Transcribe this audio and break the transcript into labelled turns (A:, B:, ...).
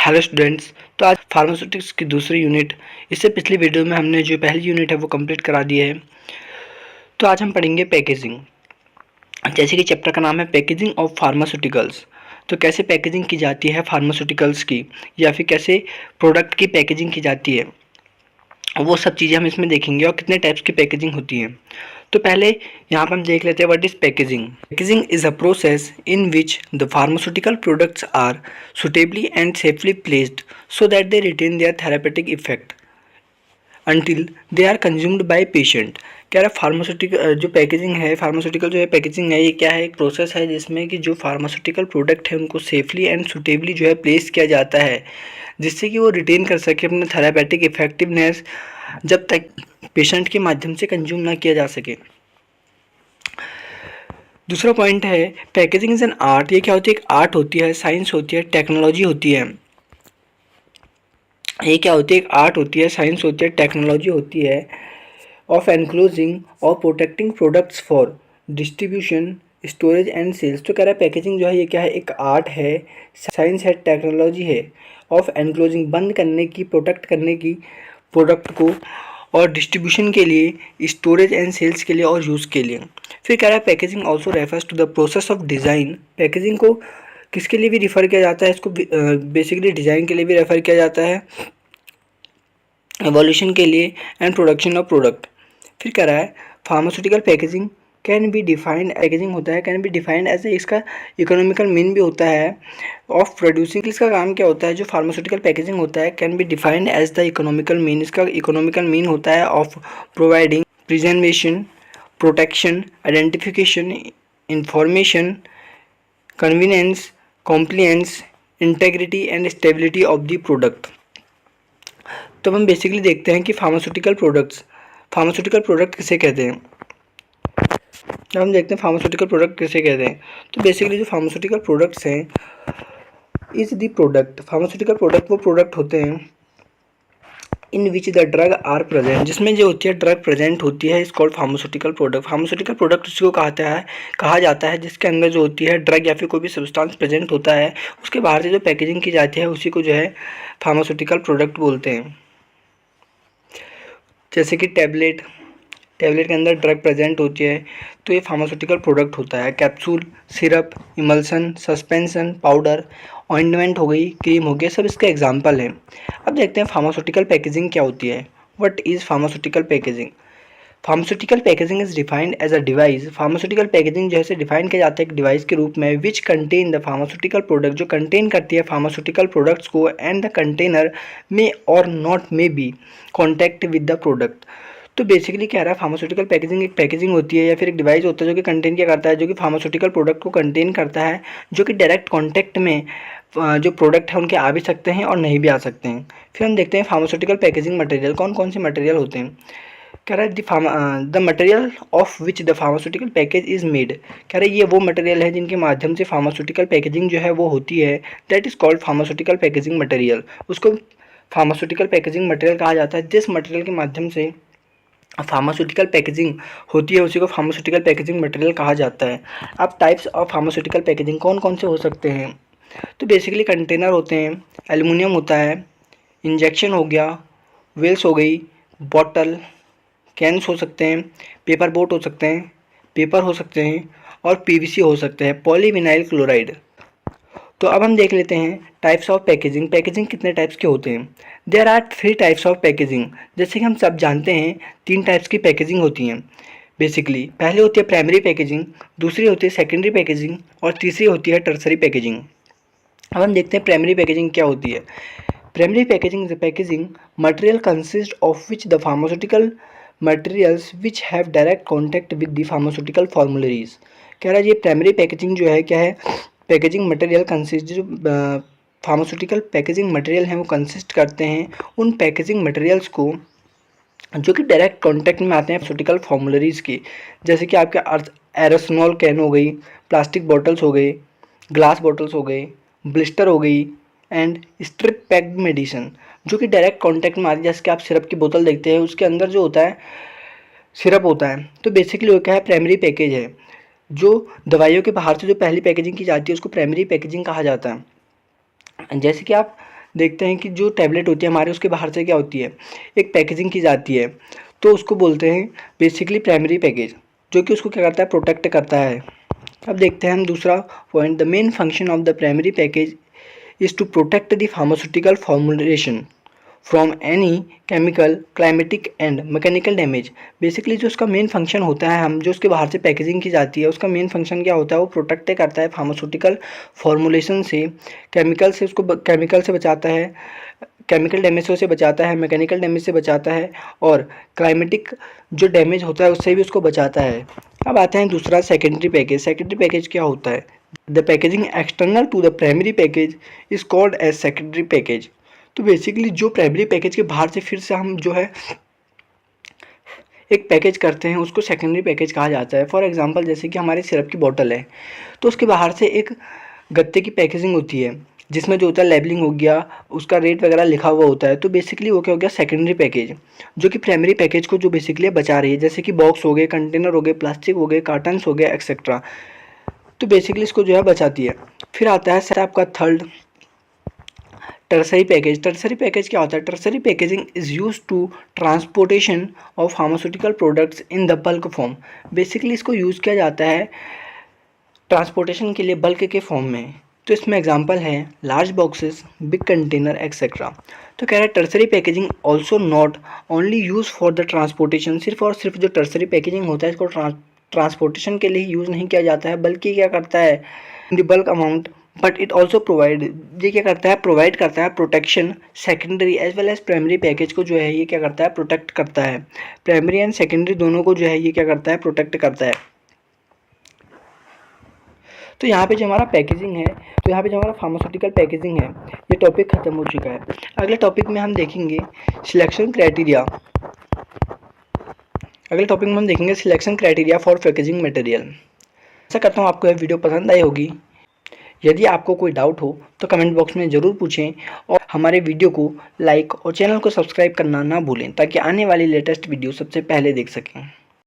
A: Hello students. तो आज pharmaceutics की दूसरी यूनिट, इससे पिछली वीडियो में हमने जो पहली यूनिट है वो कंप्लीट करा दी है। तो आज हम पढ़ेंगे पैकेजिंग। जैसे कि चैप्टर का नाम है पैकेजिंग ऑफ फार्मास्यूटिकल्स। तो कैसे पैकेजिंग की जाती है फार्मास्यूटिकल्स की, या फिर कैसे प्रोडक्ट की पैकेजिंग की जाती है, वो सब चीज़ें हम इसमें देखेंगे और कितने टाइप्स की पैकेजिंग होती है। तो पहले यहाँ पर हम देख लेते हैं what is packaging. Packaging is a process in which the pharmaceutical products are suitably and safely placed so that they retain their therapeutic effect until they are consumed by patient। कह रहा फार्मास्यूटिकल जो packaging है, pharmaceutical जो है packaging है, ये क्या है, एक प्रोसेस है जिसमें कि जो फार्मास्यूटिकल प्रोडक्ट है उनको सेफली एंड सुटेबली जो है प्लेस किया जाता है, जिससे कि वो रिटेन कर सके अपने थेरापेटिक इफेक्टिवनेस जब तक पेशेंट के माध्यम से कंज्यूम ना किया जा सके। दूसरा पॉइंट है पैकेजिंग इज एन आर्ट। ये क्या होती है, एक आर्ट होती है, साइंस होती है, टेक्नोलॉजी होती है। ये क्या होती है, एक आर्ट होती है, साइंस होती है, टेक्नोलॉजी होती है ऑफ एनक्लोजिंग और protecting products for distribution, storage and sales. तो कह रहा है पैकेजिंग जो है ये क्या है, एक आर्ट है, साइंस है, टेक्नोलॉजी है ऑफ एनक्लोजिंग, बंद करने की, प्रोटेक्ट करने की प्रोडक्ट को, और डिस्ट्रीब्यूशन के लिए, स्टोरेज एंड सेल्स के लिए और यूज़ के लिए। फिर कह रहा है packaging also refers to the process of design. Packaging को किसके लिए भी रिफ़र किया जाता है, इसको बेसिकली डिज़ाइन के लिए भी रेफ़र किया जाता है, एवोल्यूशन के लिए, एंड प्रोडक्शन ऑफ प्रोडक्ट। फिर कह रहा है pharmaceutical packaging can be defined, packaging होता है can be defined as a, इसका इकोनॉमिकल मीन भी होता है ऑफ प्रोड्यूसिंग। इसका काम क्या होता है, जो फार्मास्यूटिकल पैकेजिंग होता है can be defined as the economical mean. इसका इकोनॉमिकल मीन होता है of providing preservation, protection, identification, information, convenience, compliance, integrity and stability of the product. तो हम बेसिकली देखते हैं कि फार्मास्यूटिकल प्रोडक्ट किसे कहते हैं। जब हम देखते हैं फार्मास्यूटिकल प्रोडक्ट किसे कहते हैं, तो बेसिकली जो फार्मास्यूटिकल प्रोडक्ट्स हैं is the product. Pharmaceutical product वो प्रोडक्ट होते हैं in which the drug are present, जिसमें जो होती है ड्रग प्रेजेंट होती है, is called pharmaceutical product. Pharmaceutical product उसको कहा जाता है जिसके अंदर जो होती है ड्रग या फिर कोई भी सब्सटेंस प्रेजेंट होता है, उसके बाहर से जो पैकेजिंग की जाती है उसी को जो है फार्मास्यूटिकल प्रोडक्ट बोलते हैं। जैसे कि टैबलेट के अंदर ड्रग प्रेजेंट होती है तो ये फार्मास्यूटिकल प्रोडक्ट होता है। Capsule, syrup, emulsion, suspension, powder, ointment हो गई, क्रीम हो गया, सब इसके एग्जाम्पल हैं। अब देखते हैं फार्मास्यूटिकल पैकेजिंग क्या होती है। What is pharmaceutical packaging. Pharmaceutical packaging is defined as a device. Pharmaceutical packaging जो है डिफाइन किया जाता है एक डिवाइस के रूप में, which contain the pharmaceutical product, जो कंटेन करती है फार्मास्यूटिकल प्रोडक्ट्स को, एंड द कंटेनर मे और not may be contact with the product. तो बेसिकली कह रहा है फार्मास्यूटिकल पैकेजिंग एक पैकेजिंग होती है या फिर एक डिवाइस होता है जो कि कंटेन क्या करता है, जो कि फार्मास्यूटिकल प्रोडक्ट को कंटेन करता है, जो कि डायरेक्ट कॉन्टैक्ट में जो प्रोडक्ट है उनके आ भी सकते हैं और नहीं भी आ सकते हैं। फिर हम देखते हैं फार्मास्यूटिकल पैकेजिंग मटेरियल कौन कौन से मटेरियल होते हैं। कह रहा है the material of which the pharmaceutical package is made. कह रहा है ये वो मटेरियल है जिनके माध्यम से फार्मास्यूटिकल पैकेजिंग जो है वो होती है, that is called pharmaceutical packaging material. उसको फार्मास्यूटिकल पैकेजिंग मटेरियल कहा जाता है। जिस मटेरियल के माध्यम से फार्मास्यूटिकल पैकेजिंग होती है उसी को फार्मास्यूटिकल पैकेजिंग मटेरियल कहा जाता है। अब टाइप्स ऑफ फार्मास्यूटिकल पैकेजिंग कौन कौन से हो सकते हैं, तो बेसिकली कंटेनर होते हैं, एल्युमिनियम होता है, इंजेक्शन हो गया, वेल्स हो गई, बॉटल, कैंस हो सकते हैं, पेपर बोट हो सकते हैं, पेपर हो सकते हैं, और पीवीसी हो सकते हैं, पॉलीविनाइल क्लोराइड। तो अब हम देख लेते हैं टाइप्स ऑफ पैकेजिंग। पैकेजिंग कितने टाइप्स के होते हैं। There are 3 types of packaging. जैसे कि हम सब जानते हैं 3 टाइप्स की पैकेजिंग होती हैं बेसिकली। पहले होती है प्राइमरी पैकेजिंग, दूसरी होती है सेकेंडरी पैकेजिंग, और तीसरी होती है टर्सरी पैकेजिंग। अब हम देखते हैं प्राइमरी पैकेजिंग क्या होती है। Primary packaging is a packaging material consist of which the pharmaceutical materials which have direct contact with the pharmaceutical formularies. कह रहा है ये प्राइमरी पैकेजिंग जो है क्या है, पैकेजिंग मटेरियल कंसिस्ट, जो फार्मास्यूटिकल पैकेजिंग मटेरियल हैं वो कंसिस्ट करते हैं उन पैकेजिंग मटेरियल्स को जो कि डायरेक्ट कांटेक्ट में आते हैं फार्मास्यूटिकल फॉर्मुलरीज की। जैसे कि आपके एरोसोल कैन हो गई, प्लास्टिक बॉटल्स हो गए, ग्लास बॉटल्स हो गए, ब्लिस्टर हो गई, एंड स्ट्रिप पैक्ड मेडिसिन जो कि डायरेक्ट कांटेक्ट में आती है। जैसे कि आप सिरप की बोतल देखते हैं उसके अंदर जो होता है सिरप होता है। तो बेसिकली वो क्या है, प्राइमरी पैकेज है। जो दवाइयों के बाहर से जो पहली पैकेजिंग की जाती है उसको प्राइमरी पैकेजिंग कहा जाता है। जैसे कि आप देखते हैं कि जो टैबलेट होती है हमारे, उसके बाहर से क्या होती है, एक पैकेजिंग की जाती है, तो उसको बोलते हैं बेसिकली प्राइमरी पैकेज, जो कि उसको क्या करता है, प्रोटेक्ट करता है। अब देखते हैं हम दूसरा point, the main function of the primary package is to protect the pharmaceutical formulation from any chemical, climatic and mechanical damage. Basically जो उसका मेन फंक्शन होता है, हम जो उसके बाहर से पैकेजिंग की जाती है, उसका मेन फंक्शन क्या होता है, वो प्रोटेक्ट करता है फार्मास्यूटिकल फॉर्मुलेशन से, केमिकल से, उसको केमिकल से बचाता है, केमिकल डैमेज से उसे बचाता है, मैकेनिकल डैमेज से बचाता है, और क्लाइमेटिक जो डैमेज होता है उससे भी उसको बचाता है। अब आते हैं दूसरा सेकेंडरी पैकेज। सेकेंडरी पैकेज क्या होता है, the packaging external to the primary package is called as secondary package. तो बेसिकली जो प्राइमरी पैकेज के बाहर से फिर से हम जो है एक पैकेज करते हैं, उसको सेकेंडरी पैकेज कहा जाता है। फॉर एग्जांपल जैसे कि हमारी सिरप की बोतल है, तो उसके बाहर से एक गत्ते की पैकेजिंग होती है, जिसमें जो होता है लेबलिंग हो गया, उसका रेट वगैरह लिखा हुआ होता है, तो बेसिकली वो क्या हो गया, सेकेंडरी पैकेज, जो कि प्राइमरी पैकेज को जो बेसिकली बचा रही है, जैसे कि बॉक्स हो गए, कंटेनर हो गए, प्लास्टिक हो गए, कार्टन्स हो गए, एक्सेट्रा। तो बेसिकली इसको जो है बचाती है। फिर आता है आपका third, tertiary package. Tertiary package क्या होता है, tertiary packaging is use to transportation of pharmaceutical products in the bulk form. Basically इसको यूज़ किया जाता है ट्रांसपोर्टेशन के लिए बल्क के फॉर्म में। तो इसमें एग्जांपल है large boxes, big container, etcetera. तो कह रहा है tertiary packaging also not only use for the transportation, सिर्फ और सिर्फ जो टर्सरी पैकेजिंग होता है इसको ट्रांसपोर्टेशन के लिए यूज़ नहीं किया जाता है, बल्कि क्या करता है, in the bulk amount, but it also provide, ये क्या करता है, प्रोवाइड करता है protection secondary as well as primary package को जो है ये क्या करता है, प्रोटेक्ट करता है। प्राइमरी एंड सेकेंडरी दोनों को जो है ये क्या करता है, प्रोटेक्ट करता है। तो यहाँ पे जो हमारा पैकेजिंग है, तो यहाँ पे जो हमारा फार्मास्यूटिकल पैकेजिंग है, ये टॉपिक खत्म हो चुका है। अगले टॉपिक में हम देखेंगे सिलेक्शन क्राइटेरिया। अगले टॉपिक में हम देखेंगे selection criteria for packaging material. आशा करता हूँ आपको यह वीडियो पसंद आई होगी। यदि आपको कोई डाउट हो तो कमेंट बॉक्स में ज़रूर पूछें, और हमारे वीडियो को लाइक और चैनल को सब्सक्राइब करना ना भूलें, ताकि आने वाली लेटेस्ट वीडियो सबसे पहले देख सकें।